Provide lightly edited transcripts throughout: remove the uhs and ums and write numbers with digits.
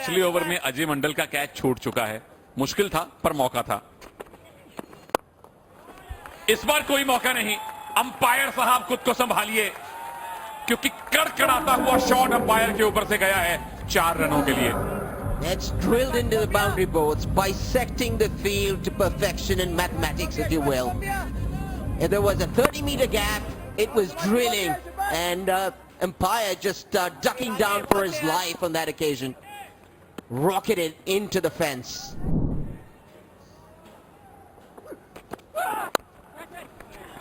पिछले ओवर में अजय मंडल का कैच छूट चुका है। मुश्किल था पर मौका था। इस बार कोई मौका नहीं। अंपायर साहब खुद को संभालिए, क्योंकि कड़कड़ाता हुआ शॉट अंपायर के ऊपर से गया है 4 रनों के लिए। That's drilled into the boundary boards, bisecting the field to perfection in mathematics, if you will. If there was a 30-meter gap, it was drilling, and umpire just ducking down for his life on that occasion. Rocketed into the fence.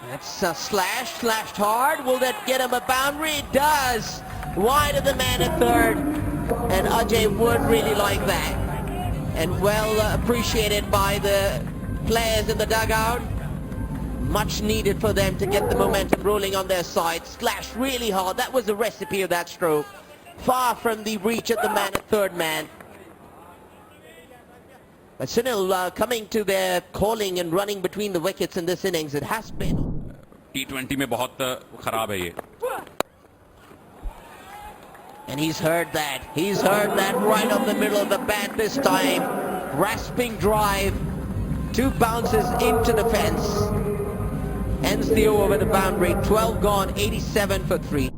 That's slashed hard. Will that get him a boundary? It does. Wide of the man at third. And Ajay would really like that. And well appreciated by the players in the dugout. Much needed for them to get the momentum rolling on their side. Slashed really hard. That was the recipe of that stroke. Far from the reach of the man at third man. But Sunil coming to their calling and running between the wickets in this innings, it has been. T20 में बहुत खराब है ये. And he's heard that. He's heard that right on the middle of the bat this time. Rasping drive. 2 bounces into the fence. Ends the over with a boundary. 12 gone, 87 for 3.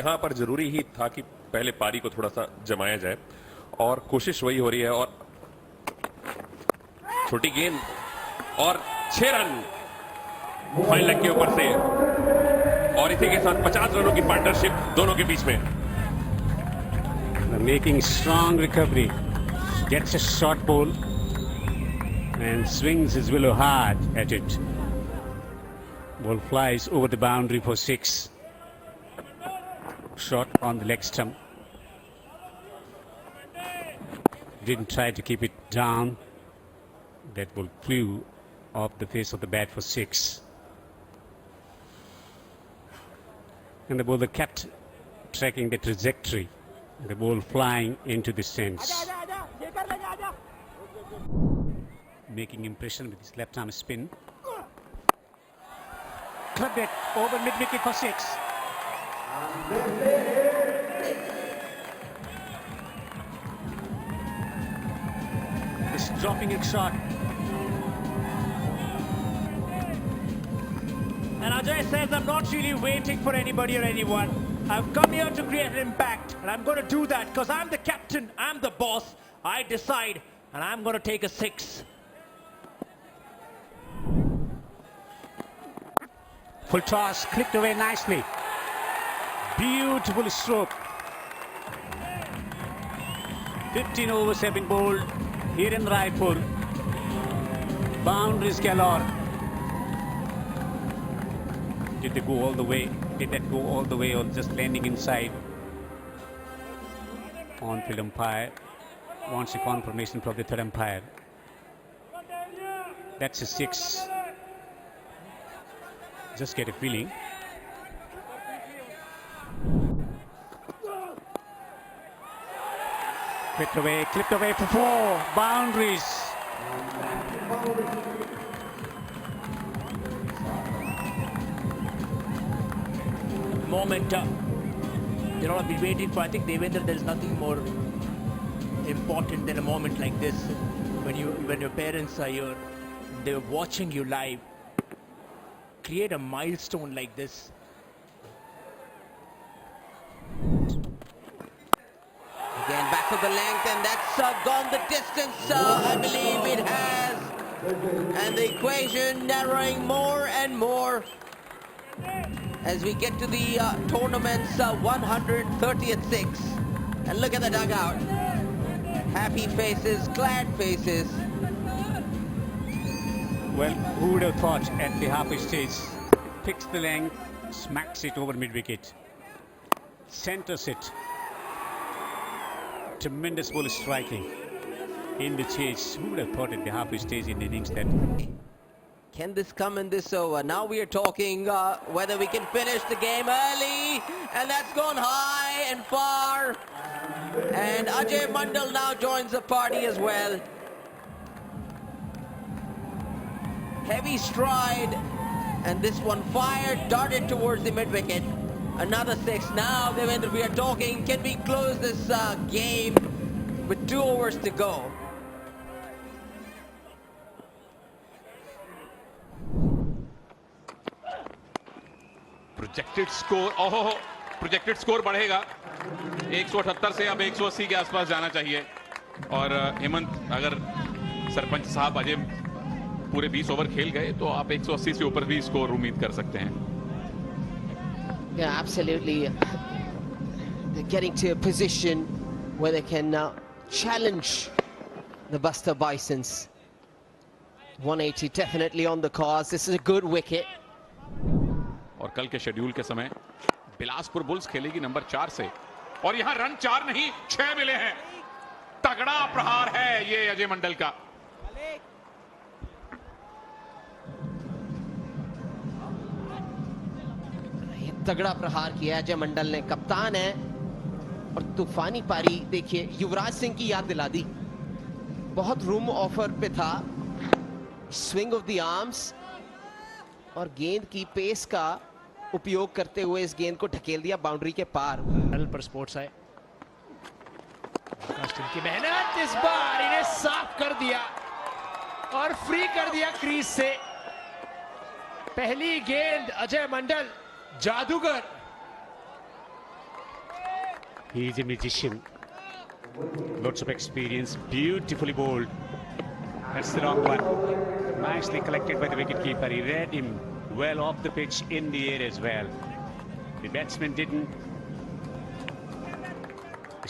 यहाँ पर जरूरी ही था कि पहले पारी को थोड़ा सा जमाया जाए और कोशिश वही हो रही है और छोटी गेंद और 6 रन फाइन लेग के ऊपर से और इसी के साथ 50 रनों की पार्टनरशिप दोनों के बीच में. Making strong recovery, gets a short ball and swings his willow hard at it. Ball flies over the boundary for 6. Shot on the leg stump. Didn't try to keep it down. That ball flew off the face of the bat for 6. And the bowler kept tracking the trajectory. The ball flying into the stands. Making impression with his left arm spin. Clubbed it over mid-wicket for 6. He's dropping it short. And Ajay says, I'm not really waiting for anybody or anyone. I've come here to create an impact, and I'm going to do that because I'm the captain, I'm the boss. I decide, and I'm going to take a 6. Full toss, clipped away nicely. Beautiful stroke. 15 overs have been bowled here in Raipur. Boundaries galore. Did they go all the way? Did that go all the way or just landing inside? On-field umpire wants a confirmation from the third umpire. That's a 6. Just get a feeling. Clipped away for 4. Boundaries. Moment, you know, I've been waiting for. I think Devendra, there's nothing more important than a moment like this when your parents are here, they're watching you live. Create a milestone like this. Again, back to the length, and that's gone the distance, I believe it has. And the equation narrowing more and more as we get to the tournament's 130th 6. And look at the dugout. Happy faces, glad faces. Well, who would have thought at the halfway stage, picks the length, smacks it over mid-wicket, centers it. Tremendous ball striking in the chase. Who would have thought at the halfway stage in the innings that... Can this come in this over? Now we are talking whether we can finish the game early, and that's gone high and far. And Ajay Mandal now joins the party as well. Heavy stride, and this one fired, darted towards the mid-wicket. Another 6. Now, Devendra, we are talking, can we close this game with 2 overs to go. Projected score, ओहो, projected score बढ़ेगा 178 से अब 180 के आसपास जाना चाहिए। और हेमंत, अगर सरपंच साहब अजय पूरे 20 ओवर खेल गए तो आप 180 से ऊपर भी स्कोर उम्मीद कर सकते हैं। Yeah, absolutely. They're getting to a position where they can challenge the Buster Bisons. 180 definitely on the cards. This is a good wicket. और कल के शेड्यूल के समय बिलासपुर बुल्स खेलेगी नंबर 4 से, और यहां रन 4 नहीं 6 मिले हैं। तगड़ा प्रहार है ये अजय मंडल का। तगड़ा प्रहार किया अजय मंडल ने, कप्तान है, और तूफानी पारी देखिए, युवराज सिंह की याद दिला दी। बहुत रूम ऑफर पे था, स्विंग ऑफ द आर्म्स और गेंद की पेस का उपयोग करते हुए इस गेंद को ढकेल दिया बाउंड्री के पार। पर स्पोर्ट्स है, कास्टिंग की मेहनत, इस बार इन्हें साफ कर दिया और फ्री कर दिया क्रीज से। पहली गेंद अजय मंडल, जादूगर। He is a magician. Lots of experience. Beautifully bowled. That's the wrong one. Nicely collected by the wicketkeeper. He read him well off the pitch, in the air as well. The batsman didn't.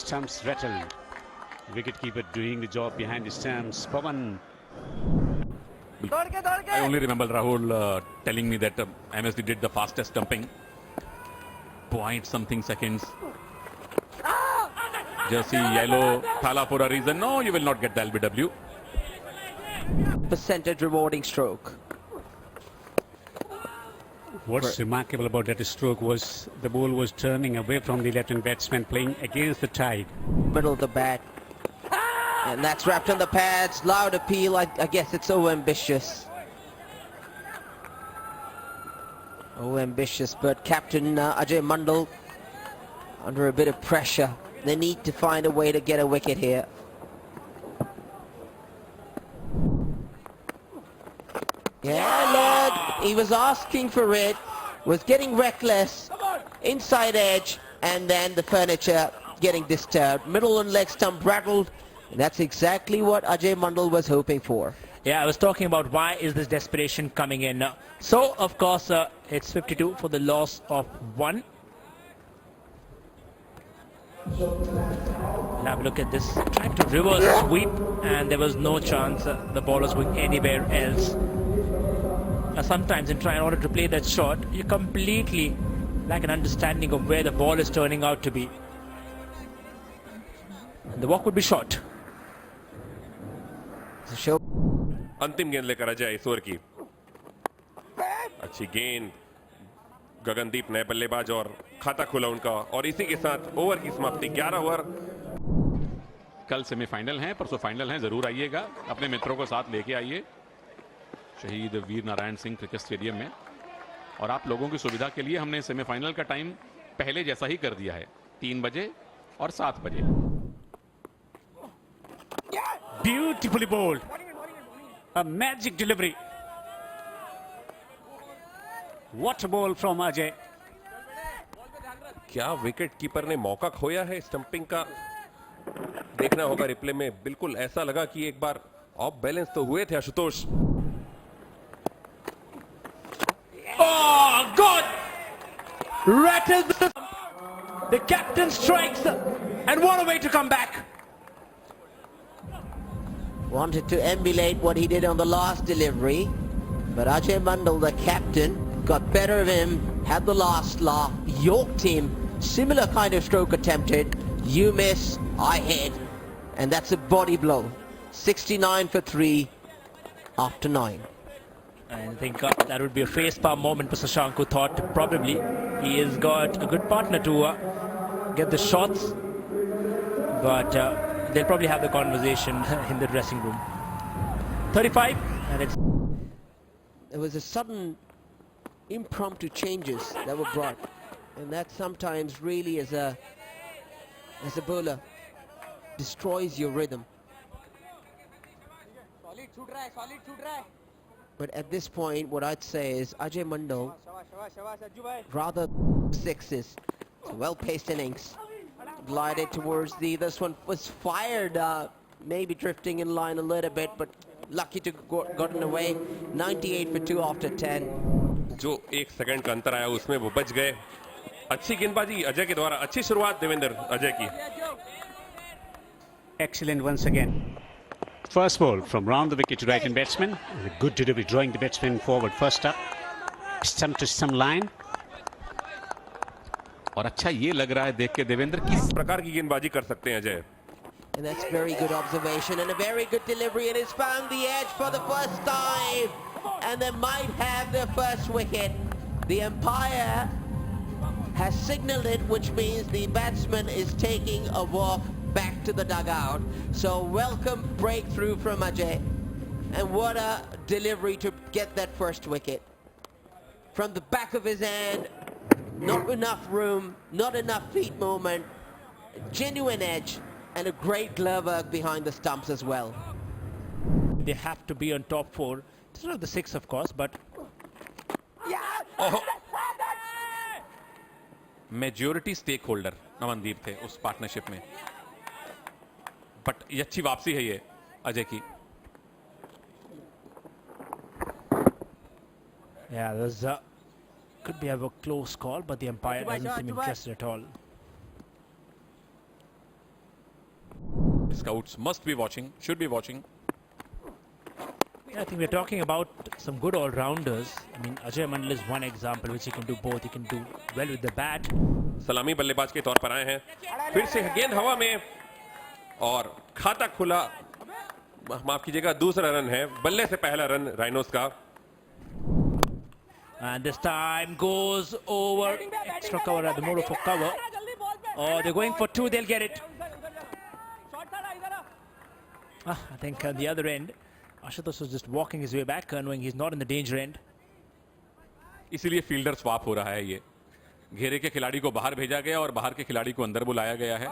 Stumps rattled. Wicketkeeper doing the job behind the stumps. Pawan. I only remember Rahul telling me that MSD did the fastest stumping. Point something seconds. Jersey yellow, Thala for a reason. No, you will not get the LBW. Percentage rewarding stroke. What's remarkable about that stroke was the ball was turning away from the left-hand batsman, playing against the tide. Middle of the bat. And that's wrapped on the pads. Loud appeal. I guess it's so ambitious. Oh, ambitious. But Captain Ajay Mandal under a bit of pressure. They need to find a way to get a wicket here. Yeah, look. He was asking for it. Was getting reckless. Inside edge. And then the furniture getting disturbed. Middle and leg stump rattled. And that's exactly what Ajay Mandal was hoping for. Yeah, I was talking about why is this desperation coming in. So, of course, it's 52 for the loss of 1. Now have a look at this. Trying to reverse sweep, and there was no chance the ball was going anywhere else. Sometimes in order to play that shot, you completely lack an understanding of where the ball is turning out to be. And the walk would be short. Show. अंतिम गेंद लेकर अजय इस over की। अच्छी गेंद, गगनदीप नए बल्लेबाज और खाता खुला उनका, और इसी के साथ ओवर की समाप्ति। 11 ओवर। कल सेमीफाइनल हैं, परसों फाइनल हैं, जरूर आइएगा, अपने मित्रों को साथ लेके आइए शहीद वीर नारायण सिंह क्रिकेट स्टेडियम में। और आप लोगों की सुविधा के लिए हमने सेमीफाइनल का टाइम पहले जैसा ही कर दिया है, 3 बजे और 7 बजे। Beautifully bowled. A magic delivery. What a ball from Ajay. क्या विकेट कीपर ने मौका खोया है स्टंपिंग का? देखना होगा रिप्ले में। बिल्कुल ऐसा लगा कि एक बार ऑफ बैलेंस तो हुए थे Ashutosh. Oh, good! Rattled the captain strikes, and what a way to come back. Wanted to emulate what he did on the last delivery, but Ajay Mandal, the captain, got better of him, had the last laugh, yoked him, similar kind of stroke attempted, you miss, I hit, and that's a body blow. 69 for 3 after 9. I think that would be a face palm moment for Shashank, who thought probably he has got a good partner to get the shots, but they'll probably have the conversation in the dressing room. 35, and it's... There was a sudden impromptu changes that were brought, and that sometimes really as a bowler destroys your rhythm. But at this point, what I'd say is Ajay Mandal rather sixes. It's a well-paced innings. Glided towards this one was fired, maybe drifting in line a little bit, but lucky to gotten away. 98 for 2 after 10. जो 1 second का अंतर आया उसमें वो बच गए. अच्छी गेंदबाजी अजय के द्वारा. अच्छी शुरुआत देवेंद्र अजय की. Excellent once again. First ball from round the wicket to right-hand batsman. Good delivery, drawing the batsman forward first up. Stump to stump line. और अच्छा ये लग रहा है देख के देवेंद्र किस प्रकार की गेंदबाजी कर सकते हैं Ajay. And that's very good observation and a very good delivery, and he's found the edge for the first time, and they might have their first wicket. The umpire has signaled it, which means the batsman is taking a walk back to the dugout. So welcome breakthrough from Ajay, and what a delivery to get that first wicket. From the back of his hand, not enough room, not enough feet movement, genuine edge, and a great glove work behind the stumps as well. They have to be on top 4. It's not the 6, of course, but majority stakeholder Navandeep थे उस partnership में, but ये अच्छी वापसी है ये अजय की. yeah, there's could be a close call, but the umpire doesn't seem interested at all. Scouts must be watching, should be watching. Yeah, I think we're talking about some good all-rounders. I mean, Ajay Mandal is one example which he can do both. He can do well with the bat. सलामी बल्लेबाज के तौर पर आए हैं. फिर से गेंद हवा में और खाता खुला. माफ कीजिएगा, दूसरा रन है. बल्ले से पहला रन राइनोस का. And this time goes over. Extra cover at the motor for cover. Oh, they're going for 2. They'll get it. I think on the other end, Ashutosh was just walking his way back, knowing he's not in the danger end. इसीलिए fielder swap हो रहा है. ये घेरे के खिलाड़ी को बाहर भेजा गया और बाहर के खिलाड़ी को अंदर बुलाया गया है.